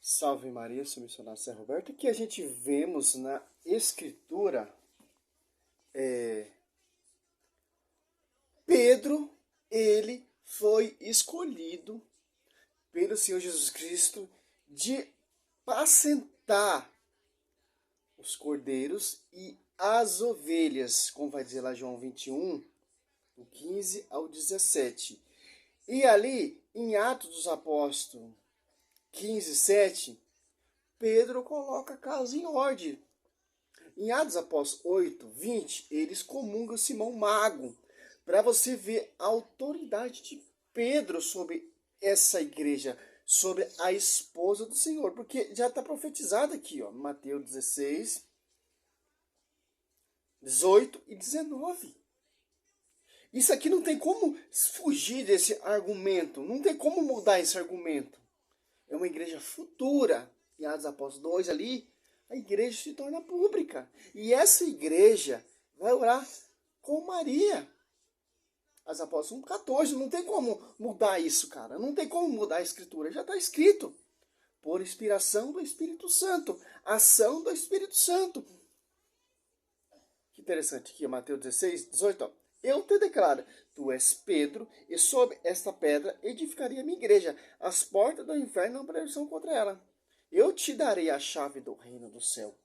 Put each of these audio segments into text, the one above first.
Salve Maria, sou o missionário Zé Roberto. Aqui a gente vemos na Escritura Pedro, ele foi escolhido pelo Senhor Jesus Cristo de apacentar os cordeiros e as ovelhas, como vai dizer lá João 21, do 15 ao 17. E ali, em Atos dos Apóstolos 15, 7, Pedro coloca a casa em ordem. Em Atos Apóstolos 8, 20, eles comungam Simão Mago, para você ver a autoridade de Pedro sobre essa igreja, sobre a esposa do Senhor, porque já está profetizado aqui, ó, Mateus 16, 18 e 19. Isso aqui não tem como fugir desse argumento, não tem como mudar esse argumento. É uma igreja futura. Em Atos Apóstolos 2 ali, a igreja se torna pública. E essa igreja vai orar com Maria. Atos Apóstolos 1,14. Não tem como mudar isso, cara. Não tem como mudar a escritura. Já está escrito. Por inspiração do Espírito Santo. Ação do Espírito Santo. Que interessante aqui, Mateus 16, 18. Ó. Eu te declaro, tu és Pedro, e sobre esta pedra edificaria a minha igreja. As portas do inferno não prevalecerão contra ela. Eu te darei a chave do reino do céu.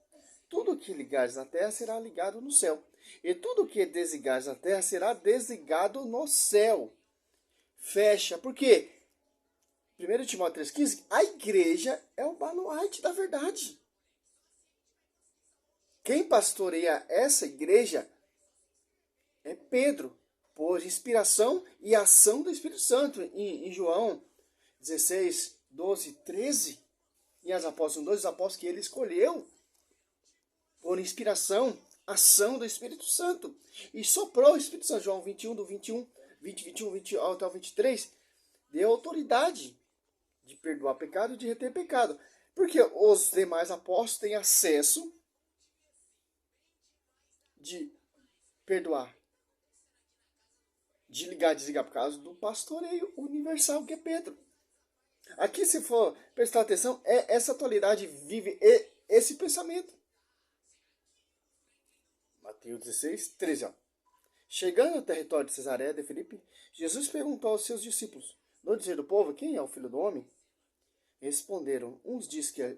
Tudo que ligares na terra será ligado no céu. E tudo que desligares na terra será desligado no céu. Fecha. Por quê? 1 Timóteo 3,15, a igreja é o baluarte da verdade. Quem pastoreia essa igreja é Pedro, por inspiração e ação do Espírito Santo. Em João 16, 12, 13, em As Apóstolos 2, os apóstolos que ele escolheu, por inspiração, ação do Espírito Santo. E soprou o Espírito Santo. João 21, do 21, 20 até o 23, deu autoridade de perdoar pecado e de reter pecado. Porque os demais apóstolos têm acesso de perdoar, de ligar e desligar por causa do pastoreio universal que é Pedro. Aqui, se for prestar atenção, essa atualidade vive esse pensamento. Mateus 16, 13. Ó. Chegando ao território de Cesareia de Filipe, Jesus perguntou aos seus discípulos: no dizer do povo, quem é o filho do homem? Responderam: uns diz que é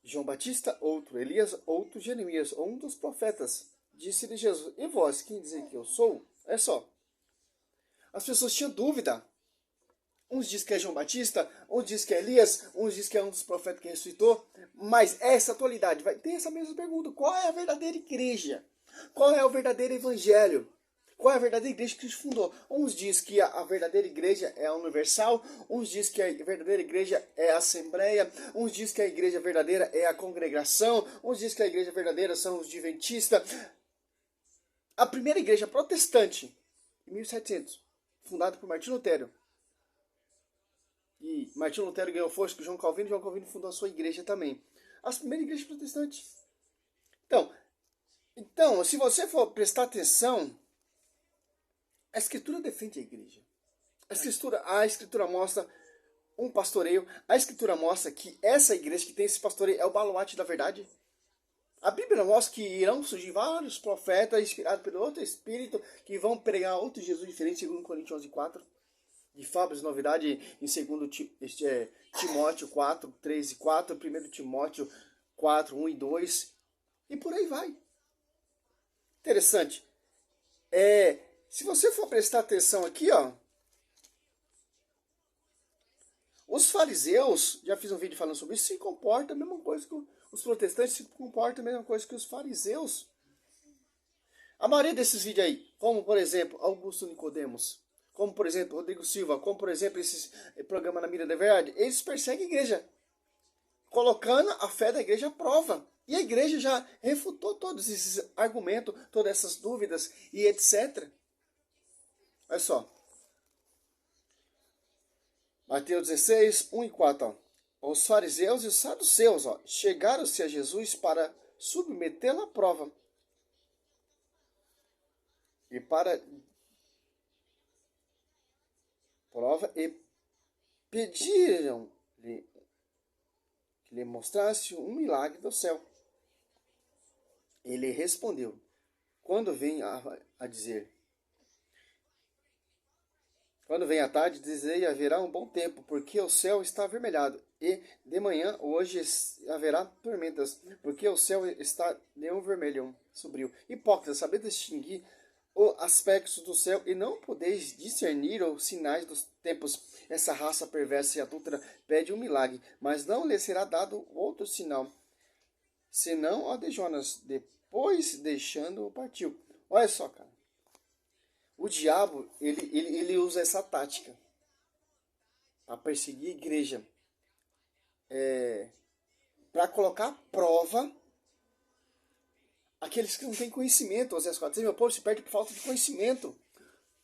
João Batista, outro Elias, outro Jeremias, ou um dos profetas. Disse-lhe Jesus: e vós, quem dizem que eu sou? É só. As pessoas tinham dúvida. Uns dizem que é João Batista, uns dizem que é Elias, uns dizem que é um dos profetas que ressuscitou. Mas essa atualidade vai ter essa mesma pergunta. Qual é a verdadeira igreja? Qual é o verdadeiro evangelho? Qual é a verdadeira igreja que Cristo fundou? Uns dizem que a verdadeira igreja é a universal, uns dizem que a verdadeira igreja é a assembleia, uns dizem que a igreja verdadeira é a congregação, uns dizem que a igreja verdadeira são os adventistas. A primeira igreja protestante, em 1700, fundada por Martinho Lutero. E Martinho Lutero ganhou força com João Calvino, e João Calvino fundou a sua igreja também. As primeiras igrejas protestantes. Então, se você for prestar atenção, a Escritura defende a igreja. A Escritura mostra um pastoreio. A Escritura mostra que essa igreja que tem esse pastoreio é o baluarte da verdade. A Bíblia mostra que irão surgir vários profetas inspirados pelo outro Espírito que vão pregar outro Jesus diferente, segundo Coríntios 11:4. De fábulas e novidade em 2 Timóteo 4, 3 e 4, 1 Timóteo 4, 1 e 2. E por aí vai. Interessante. Se você for prestar atenção aqui, ó, os fariseus, já fiz um vídeo falando sobre isso, se comportam a mesma coisa que os protestantes, se comportam a mesma coisa que os fariseus. A maioria desses vídeos aí, como por exemplo, Augusto Nicodemos, como por exemplo, Rodrigo Silva, como por exemplo, esses programas na Mira da Verdade, eles perseguem a igreja, colocando a fé da igreja à prova. E a igreja já refutou todos esses argumentos, todas essas dúvidas e etc. Olha só. Mateus 16, 1 e 4. Ó. Os fariseus e os saduceus chegaram-se a Jesus para submetê-lo à prova. E pediram-lhe lhe mostrasse um milagre do céu. Ele respondeu, quando vem a tarde, dizei, haverá um bom tempo, porque o céu está avermelhado, e de manhã, hoje, haverá tormentas, porque o céu está de um vermelho sombrio. Hipócritas, saber distinguir os aspectos do céu, e não podeis discernir os sinais dos tempos. Essa raça perversa e adúltera pede um milagre, mas não lhe será dado outro sinal, senão o de Jonas. Depois, deixando-o, partiu. Olha só, cara. O diabo, ele usa essa tática para perseguir a igreja, para colocar à prova aqueles que não têm conhecimento. Oséias 4, meu povo se perde por falta de conhecimento.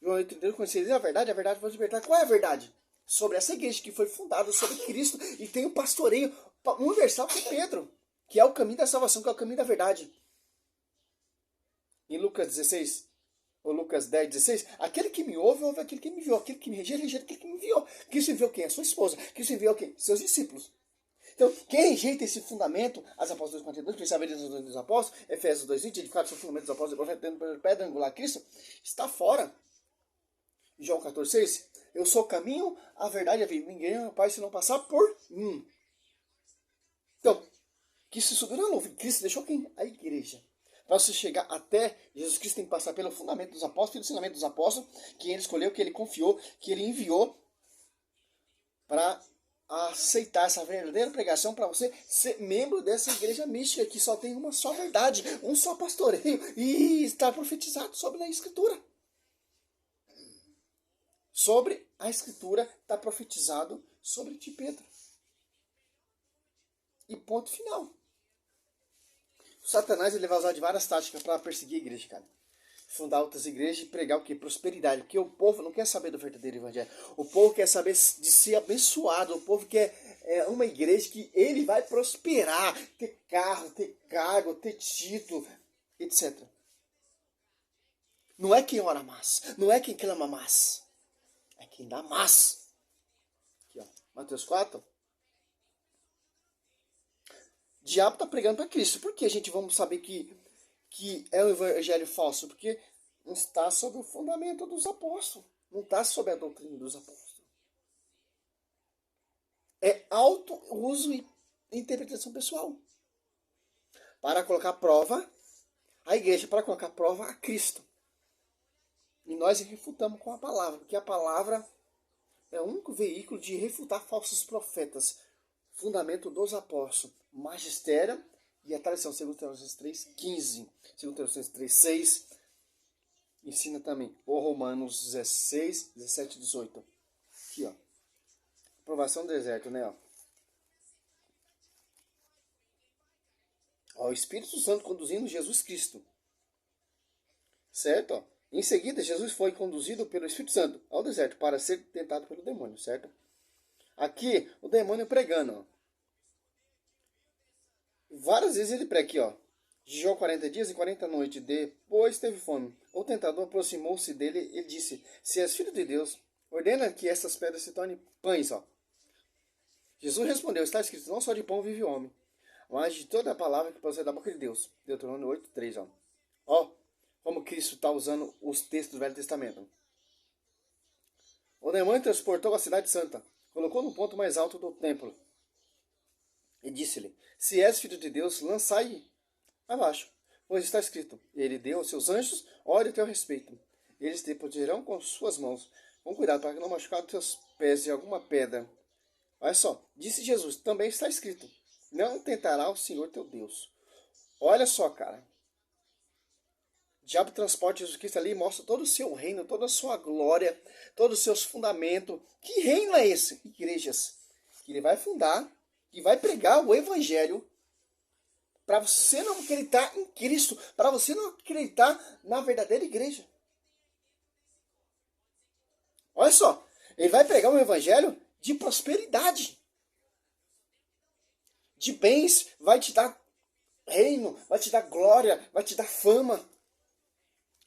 João 8, conhecereis a verdade vai vos libertar. Qual é a verdade? Sobre essa igreja que foi fundada sobre Cristo e tem o pastoreio universal que é Pedro, que é o caminho da salvação, que é o caminho da verdade. Em Lucas 16, ou Lucas 10, 16, aquele que me ouve, ouve aquele que me enviou. Aquele que me rejeita, rejeita aquele que me enviou. Cristo enviou quem? A sua esposa. Cristo enviou quem? Seus discípulos. Então, quem rejeita esse fundamento, as apóstolos 2,42, que saber dos apóstolos, Efésios 2,20, edificado sobre o fundamento dos apóstolos e profetas, dentro da pedra angular Cristo, está fora. João 14,6, eu sou o caminho, a verdade e a vida. Ninguém é o Pai se não passar por mim. Então, Cristo subiu na nuvem. Cristo deixou quem? A igreja. Para você chegar até Jesus Cristo, tem que passar pelo fundamento dos apóstolos, pelo ensinamento dos apóstolos, que ele escolheu, que ele confiou, que ele enviou para aceitar essa verdadeira pregação, para você ser membro dessa igreja mística, que só tem uma só verdade, um só pastoreio, e está profetizado sobre a Escritura. Sobre a Escritura está profetizado sobre ti, Pedro. E ponto final. O Satanás ele vai usar de várias táticas para perseguir a igreja, cara. Fundar outras igrejas e pregar o quê? Prosperidade. Porque o povo não quer saber do verdadeiro evangelho. O povo quer saber de ser abençoado. O povo quer uma igreja que ele vai prosperar. Ter carro, ter cargo, ter título, etc. Não é quem ora mais. Não é quem clama mais. É quem dá mais. Aqui, ó. Mateus 4. O diabo está pregando para Cristo. Por que a gente vamos saber que é um evangelho falso? Porque não está sob o fundamento dos apóstolos. Não está sob a doutrina dos apóstolos. É auto-uso e interpretação pessoal. Para colocar prova a igreja, para colocar prova a Cristo. E nós refutamos com a palavra. Porque a palavra é o único veículo de refutar falsos profetas. Fundamento dos apóstolos. Magistério e a tradição, 2 Tessalonicenses 3,15, 2 Tessalonicenses 3,6, ensina também o Romanos 16, 17 e 18. Aqui, ó. Aprovação do deserto, né, ó. Ó, o Espírito Santo conduzindo Jesus Cristo. Certo, ó. Em seguida, Jesus foi conduzido pelo Espírito Santo ao deserto para ser tentado pelo demônio, certo? Aqui, o demônio pregando, ó. Várias vezes ele prega aqui, ó. Jejuou 40 dias e 40 noites, depois teve fome. O tentador aproximou-se dele e disse, se és filho de Deus, ordena que essas pedras se tornem pães, ó. Jesus respondeu, está escrito, não só de pão vive o homem, mas de toda a palavra que procede da boca de Deus. Deuteronômio 8:3, ó. Ó, como Cristo está usando os textos do Velho Testamento. O demônio transportou a cidade santa, colocou no ponto mais alto do templo, e disse-lhe, se és filho de Deus, lançai abaixo, pois está escrito, ele deu aos seus anjos ordem a teu respeito. Eles te protegerão com suas mãos. Com cuidado para que não machucar os teus pés de alguma pedra. Olha só, disse Jesus, também está escrito, não tentará o Senhor teu Deus. Olha só, cara. O diabo transporta Jesus Cristo ali e mostra todo o seu reino, toda a sua glória, todos os seus fundamentos. Que reino é esse? Igrejas. Que ele vai fundar, que vai pregar o evangelho para você não acreditar em Cristo, para você não acreditar na verdadeira igreja. Olha só, ele vai pregar um evangelho de prosperidade, de bens, vai te dar reino, vai te dar glória, vai te dar fama.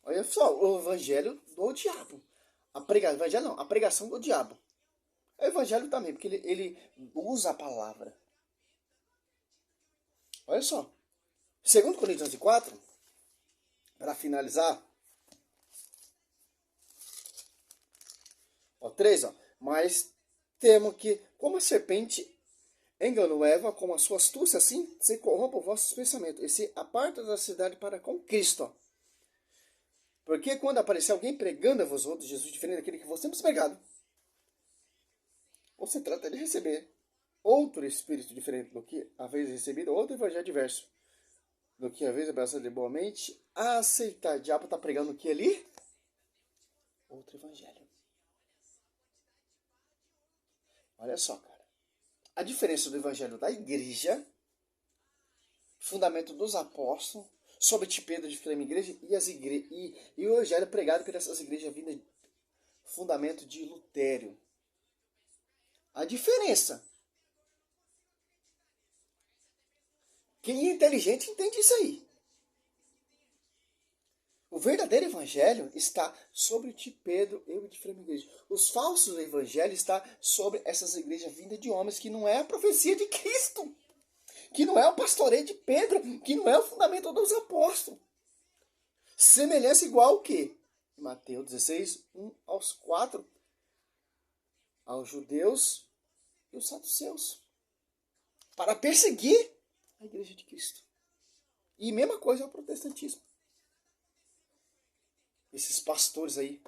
Olha só, o evangelho do diabo. Evangelho não, a pregação do diabo. É o evangelho também, porque ele usa a palavra. Olha só. 2 Coríntios 4, para finalizar, ó, 3, ó. Mas temo que, como a serpente enganou Eva com a sua astúcia, assim se corrompam vossos pensamentos e se apartam da cidade para com Cristo. Ó. Porque quando aparecer alguém pregando a vós outros Jesus diferente daquele que vos temos pregado, ou se trata de receber outro espírito diferente do que haveis recebido, outro evangelho diverso do que haveis abraçado boamente, aceitar. O diabo está pregando o que ali? Outro evangelho. Olha só, cara. A diferença do evangelho da igreja, fundamento dos apóstolos, sobre de Pedro de Filema igreja e o evangelho pregado por essas igrejas vindas, fundamento de Lutério. A diferença. Quem é inteligente entende isso aí. O verdadeiro evangelho está sobre de Pedro e de Filema igreja. Os falsos evangelhos estão sobre essas igrejas vindas de homens, que não é a profecia de Cristo, que não é o pastoreio de Pedro, que não é o fundamento dos apóstolos. Semelhança igual ao quê? Mateus 16, 1-4, aos judeus e os saduceus, para perseguir a igreja de Cristo. E mesma coisa é o protestantismo. Esses pastores aí.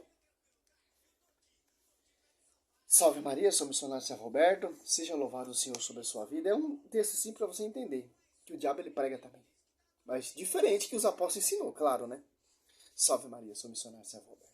Salve Maria, sou missionário Sérgio Roberto. Seja louvado o Senhor sobre a sua vida. É um texto simples para você entender. Que o diabo ele prega também. Mas diferente que os apóstolos ensinou, claro, né? Salve Maria, sou missionário Sérgio Roberto.